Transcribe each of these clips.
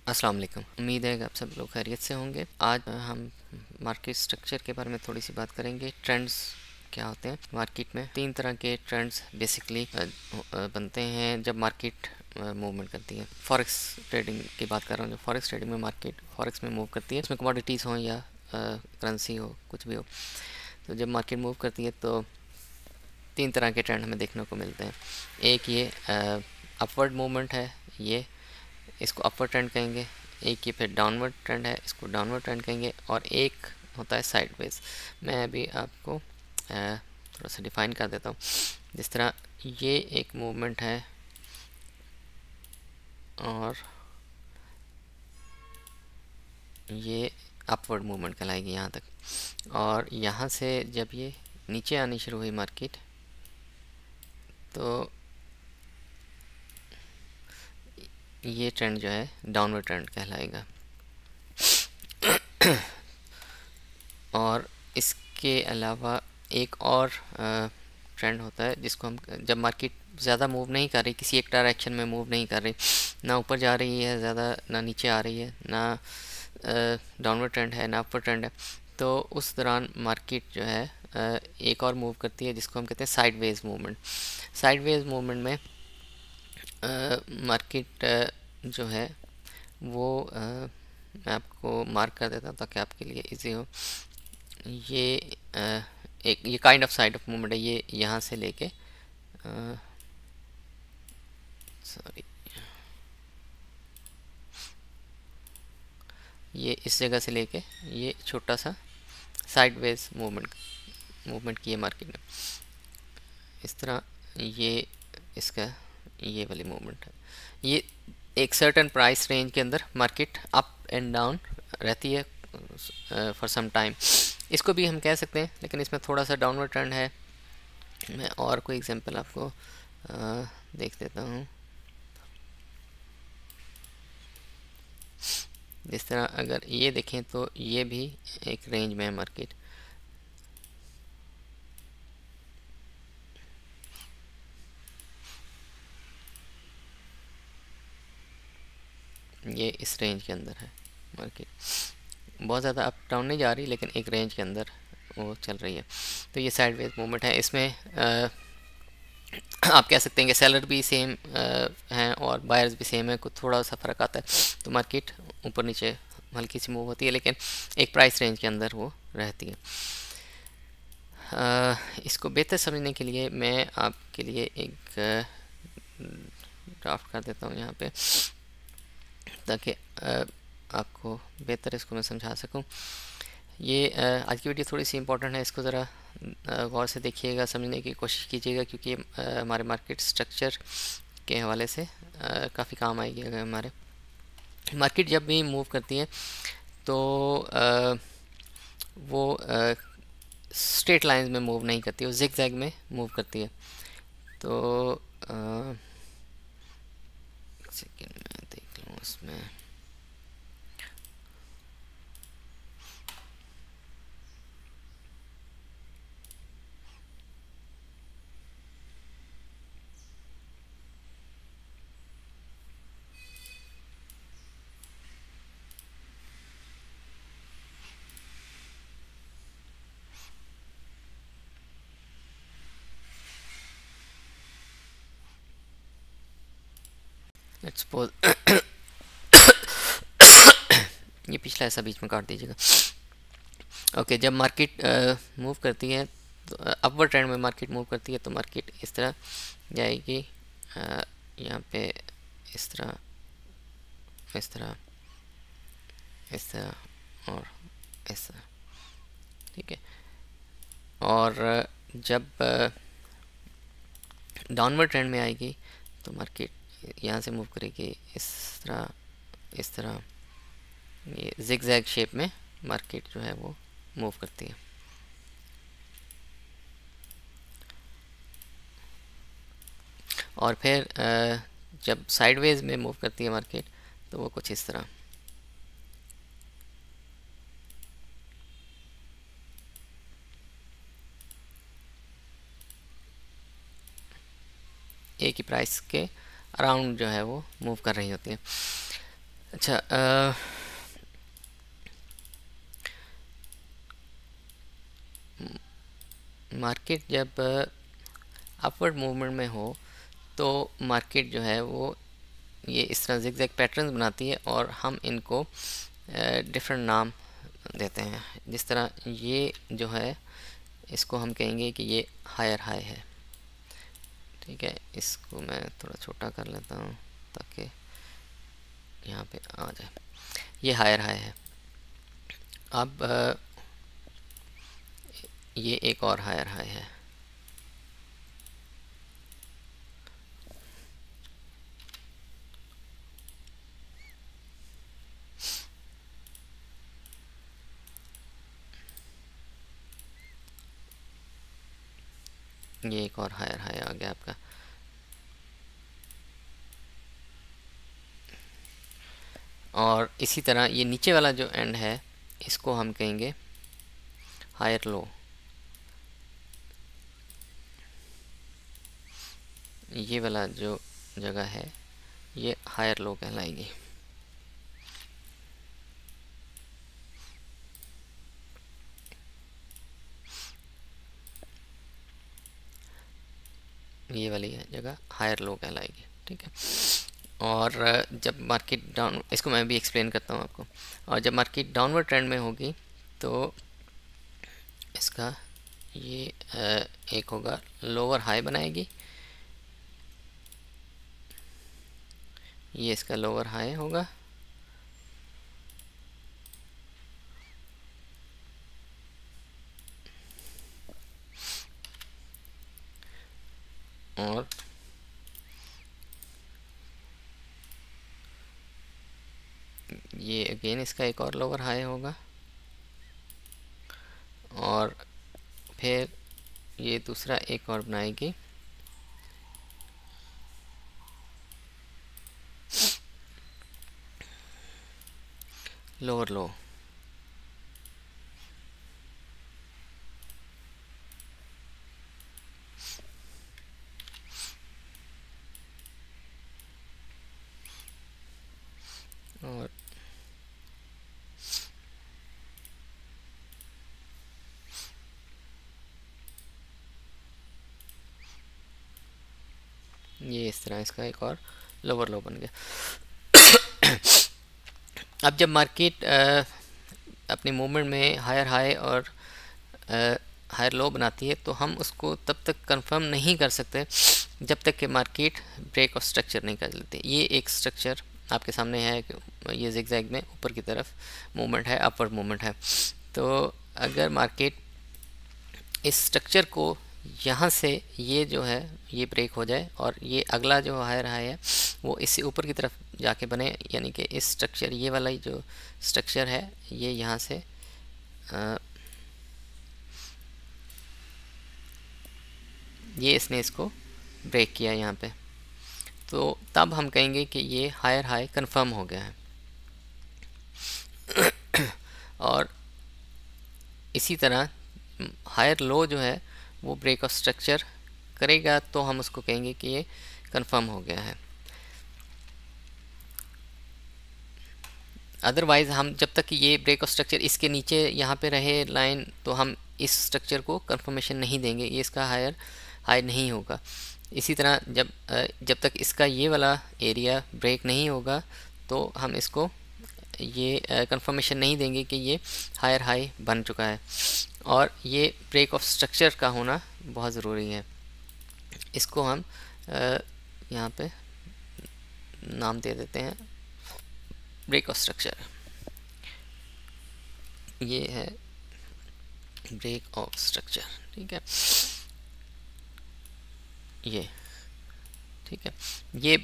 अस्सलाम वालेकुम। उम्मीद है कि आप सब लोग खैरियत से होंगे। आज हम मार्केट स्ट्रक्चर के बारे में थोड़ी सी बात करेंगे। ट्रेंड्स क्या होते हैं मार्केट में। तीन तरह के ट्रेंड्स बेसिकली बनते हैं जब मार्केट मूवमेंट करती है। फॉरेक्स ट्रेडिंग की बात कर रहा हूँ। जो फॉरेक्स ट्रेडिंग में मार्केट फॉरेक्स में मूव करती है, उसमें कमोडिटीज़ हो या करेंसी हो, कुछ भी हो, तो जब मार्केट मूव करती है तो तीन तरह के ट्रेंड हमें देखने को मिलते हैं। एक ये अपवर्ड मूवमेंट है, ये इसको अपवर्ड ट्रेंड कहेंगे। एक ये फिर डाउनवर्ड ट्रेंड है, इसको डाउनवर्ड ट्रेंड कहेंगे। और एक होता है साइडवेज। मैं अभी आपको थोड़ा सा डिफाइन कर देता हूँ। जिस तरह ये एक मूवमेंट है और ये अपवर्ड मूवमेंट कहलाएगी यहाँ तक। और यहाँ से जब ये नीचे आनी शुरू हुई मार्केट, तो ये ट्रेंड जो है डाउनवर्ड ट्रेंड कहलाएगा। और इसके अलावा एक और ट्रेंड होता है जिसको हम, जब मार्केट ज़्यादा मूव नहीं कर रही, किसी एक डायरेक्शन में मूव नहीं कर रही, ना ऊपर जा रही है ज़्यादा, ना नीचे आ रही है, ना डाउनवर्ड ट्रेंड है, ना अपवर्ड ट्रेंड है, तो उस दौरान मार्केट जो है एक और मूव करती है जिसको हम कहते हैं साइडवेज मूवमेंट। साइडवेज मूवमेंट में मार्केट जो है वो मैं आपको मार्क कर देता हूँ ताकि आपके लिए इजी हो। ये एक ये kind of side of movement है। ये यहाँ से लेके सॉरी, ये इस जगह से लेके ये छोटा सा साइडवेज मूवमेंट की है मार्केट में। इस तरह ये इसका ये वाली मूवमेंट है। ये एक सर्टेन प्राइस रेंज के अंदर मार्केट अप एंड डाउन रहती है फॉर सम टाइम। इसको भी हम कह सकते हैं, लेकिन इसमें थोड़ा सा डाउनवर्ड ट्रेंड है। मैं और कोई एग्जांपल आपको देख देता हूँ। जिस तरह अगर ये देखें तो ये भी एक रेंज में है मार्केट। ये इस रेंज के अंदर है मार्केट, बहुत ज़्यादा अप डाउन नहीं जा रही, लेकिन एक रेंज के अंदर वो चल रही है। तो ये साइडवेज मूवमेंट है। इसमें आप कह सकते हैं कि सेलर भी सेम हैं और बायर्स भी सेम है, कुछ थोड़ा सा फ़र्क आता है। तो मार्केट ऊपर नीचे हल्की सी मूव होती है, लेकिन एक प्राइस रेंज के अंदर वो रहती है। इसको बेहतर समझने के लिए मैं आपके लिए एक ड्राफ्ट कर देता हूँ यहाँ पे, ताकि आपको बेहतर इसको मैं समझा सकूँ। ये आज की वीडियो थोड़ी सी इम्पोर्टेंट है, इसको ज़रा गौर से देखिएगा, समझने की कोशिश कीजिएगा, क्योंकि हमारे मार्केट स्ट्रक्चर के हवाले से काफ़ी काम आएगी। अगर हमारे मार्केट जब भी मूव करती है तो वो स्ट्रेट लाइंस में मूव नहीं करती, वो जिग जैग में मूव करती है। तो एक सेकेंड में देख लूँ उसमें। लेट्स सपोज ये पिछला ऐसा बीच में काट दीजिएगा। ओके, जब मार्केट मूव करती है तो अपवर्ड ट्रेंड में मार्केट मूव करती है तो मार्केट इस तरह जाएगी, यहाँ पे इस तरह, इस तरह, इस तरह और इस तरह, ठीक है। और जब डाउनवर्ड ट्रेंड में आएगी तो मार्केट यहाँ से मूव करेगी इस तरह, इस तरह, ये जिग जैग शेप में मार्केट जो है वो मूव करती है। और फिर जब साइडवेज में मूव करती है मार्केट तो वो कुछ इस तरह। एक ही प्राइस के अराउंड जो है वो मूव कर रही होती है। अच्छा, मार्केट जब अपवर्ड मूवमेंट में हो तो मार्केट जो है वो ये इस तरह जिगजैग पैटर्न बनाती है और हम इनको डिफरेंट नाम देते हैं। जिस तरह ये जो है इसको हम कहेंगे कि ये हायर हाई है। ठीक है, इसको मैं थोड़ा छोटा कर लेता हूँ ताकि यहाँ पे आ जाए। ये हायर हाई है। अब ये एक और हायर हाई है। ये एक और हायर हाई आ गया आपका। और इसी तरह ये नीचे वाला जो एंड है इसको हम कहेंगे हायर लो। ये वाला जो जगह है ये हायर लो कहलाएगी। ये वाली जगह हायर लो कहलाएगी। ठीक है, और जब मार्केट डाउन, इसको मैं भी एक्सप्लेन करता हूँ आपको। और जब मार्केट डाउनवर्ड ट्रेंड में होगी तो इसका ये एक होगा लोअर हाई बनाएगी। ये इसका लोअर हाई होगा और ये अगेन इसका एक और लोअर हाई होगा और फिर ये दूसरा एक और बनाएगी। लोअर लो। और ये इस तरह इसका एक और लोअर लो बन गया। अब जब मार्केट अपनी मूवमेंट में हायर हाई और हायर लो बनाती है तो हम उसको तब तक कंफर्म नहीं कर सकते जब तक कि मार्केट ब्रेक और स्ट्रक्चर नहीं कर लेती। ये एक स्ट्रक्चर आपके सामने है कि ये जिगजैग में ऊपर की तरफ मूवमेंट है, अपवर्ड मूवमेंट है। तो अगर मार्केट इस स्ट्रक्चर को यहाँ से ये जो है ये ब्रेक हो जाए और ये अगला जो हायर हाई है वो इससे ऊपर की तरफ जाके बने, यानी कि इस स्ट्रक्चर ये वाला जो स्ट्रक्चर है ये यहाँ से ये इसने इसको ब्रेक किया यहाँ पे, तो तब हम कहेंगे कि ये हायर हाई कंफर्म हो गया है। और इसी तरह हायर लो जो है वो ब्रेक ऑफ स्ट्रक्चर करेगा तो हम उसको कहेंगे कि ये कंफर्म हो गया है। अदरवाइज़ हम जब तक ये ब्रेक ऑफ स्ट्रक्चर इसके नीचे यहाँ पे रहे लाइन तो हम इस स्ट्रक्चर को कंफर्मेशन नहीं देंगे, ये इसका हायर हाई नहीं होगा। इसी तरह जब तक इसका ये वाला एरिया ब्रेक नहीं होगा तो हम इसको ये कंफर्मेशन नहीं देंगे कि ये हायर हाई बन चुका है। और ये ब्रेक ऑफ स्ट्रक्चर का होना बहुत ज़रूरी है। इसको हम यहाँ पे नाम दे देते हैं ब्रेक ऑफ स्ट्रक्चर। ये है ब्रेक ऑफ स्ट्रक्चर। ठीक है, ये ठीक है, ये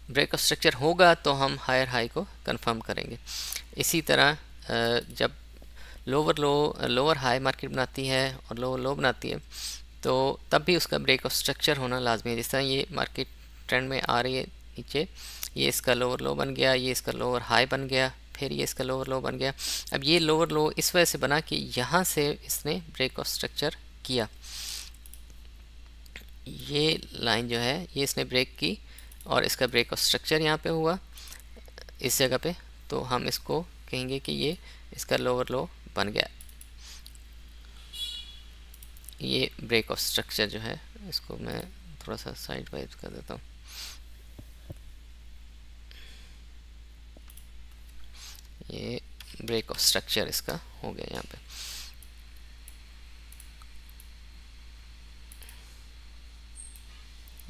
ब्रेक ऑफ स्ट्रक्चर होगा तो हम हायर हाई को कंफर्म करेंगे। इसी तरह जब लोअर हाई मार्केट बनाती है और लोअर लो बनाती है तो तब भी उसका ब्रेक ऑफ स्ट्रक्चर होना लाजमी है। जिस तरह ये मार्केट ट्रेंड में आ रही है नीचे, ये इसका लोअर लो बन गया, ये इसका लोअर हाई बन गया, फिर ये इसका लोअर लो बन गया। अब ये लोअर लो इस वजह से बना कि यहाँ से इसने ब्रेक ऑफ स्ट्रक्चर किया। ये लाइन जो है ये इसने ब्रेक की और इसका ब्रेक ऑफ स्ट्रक्चर यहाँ पे हुआ। इस जगह पे, तो हम इसको कहेंगे कि ये इसका लोअर लो बन गया। ये ब्रेक ऑफ स्ट्रक्चर जो है, इसको मैं थोड़ा सा साइड वाइज कर देता हूँ। ये ब्रेक ऑफ स्ट्रक्चर इसका हो गया यहाँ पे।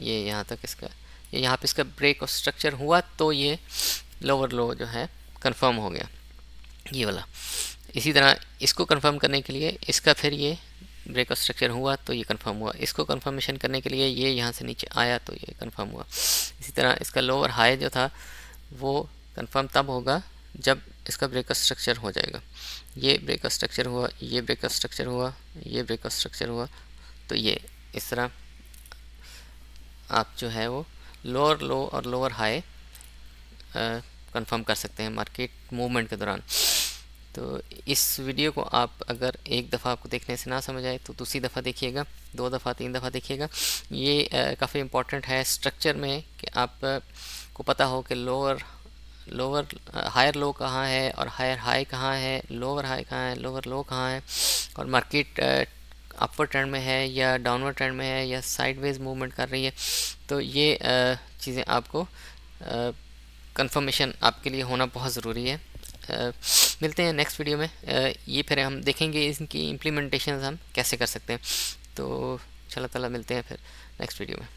ये यहाँ तक इसका, ये यहाँ पे इसका ब्रेक ऑफ स्ट्रक्चर हुआ तो ये लोअर लो जो है कंफर्म हो गया, ये वाला। इसी तरह इसको कंफर्म करने के लिए इसका फिर ये ब्रेक ऑफ स्ट्रक्चर हुआ तो ये कंफर्म हुआ, इसको कंफर्मेशन करने के लिए ये यहाँ से नीचे आया तो ये कंफर्म हुआ। इसी तरह इसका लोअर हाई जो था वो कंफर्म तब होगा जब इसका ब्रेक ऑफ स्ट्रक्चर हो जाएगा। ये ब्रेक ऑफ स्ट्रक्चर हुआ, ये ब्रेक ऑफ स्ट्रक्चर हुआ, ये ब्रेक ऑफ स्ट्रक्चर हुआ, तो ये इस तरह आप जो है वो लोअर लो और लोअर हाई कंफर्म कर सकते हैं मार्केट मूवमेंट के दौरान। तो इस वीडियो को आप अगर एक दफ़ा आपको देखने से ना समझ आए तो दूसरी दफ़ा देखिएगा, 2 दफ़ा 3 दफ़ा देखिएगा। ये काफ़ी इम्पोर्टेंट है स्ट्रक्चर में कि आप को पता हो कि लोअर हायर लो कहाँ है और हायर हाई कहाँ है, लोअर हाई कहाँ है, लोअर लो कहाँ है, और मार्केट अपवर्ड ट्रेंड में है या डाउनवर्ड ट्रेंड में है या साइडवेज मूवमेंट कर रही है। तो ये चीज़ें आपको कंफर्मेशन आपके लिए होना बहुत ज़रूरी है। मिलते हैं नेक्स्ट वीडियो में। ये फिर हम देखेंगे इनकी इम्प्लीमेंटेशन हम कैसे कर सकते हैं। तो इंशाल्लाह ताला मिलते हैं फिर नेक्स्ट वीडियो में।